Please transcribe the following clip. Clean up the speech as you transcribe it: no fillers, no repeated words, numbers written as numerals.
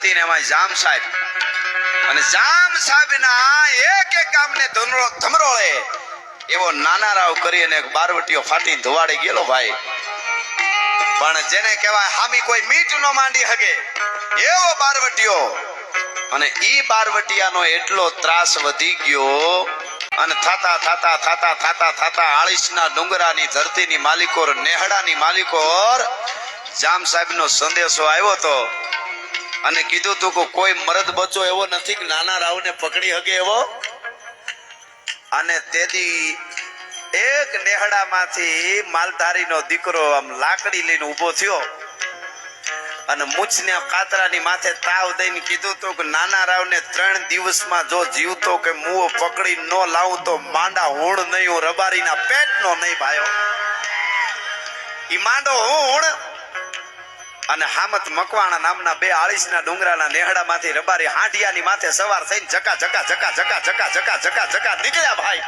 ધરતી ને એમાં જામ સાહેબ અને જામ સાહેબ ના એક એક ગામને ધમરોળે એવો નાના રાવ કરી અને એક બારવટીયો ફાટી ધોવાડી ગયેલો ભાઈ પણ જેને કહેવાય હામી કોઈ મીઠ નો માંડી હગે એવો બારવટીયો અને ઈ બારવટિયાનો એટલો ત્રાસ વધી ગયો અને થાતા આળીસના ડુંગરાની ધરતીની માલિકોર નેહડાની માલિકોર જામ સાહેબનો સંદેશો આવ્યો તો અને કીધું તું કે કોઈ મરદ બચ્ચો એવો નથી કે નાના રાવને પકડી હગે એવો અને તેથી એક નેહડામાંથી માલધારીનો દીકરો આમ લાકડી લઈને ઊભો થયો અને મૂછને કાતરાની માથે તાવ દઈને કીધું તો કે નાના રાવને 3 દિવસમાં જો જીવતો કે મુઓ પકડી ન લાવું તો માંડા હુણ નહીં હું રબારીના પેટનો નહીં ભાયો ઈ માંડો હુણ અને હામત મકવાણા નામના 2 આળીસના ડુંગરાના નેહડામાંથી રબારી હાંડિયાની માથે સવાર થઈને જકા નીકળ્યા ભાઈ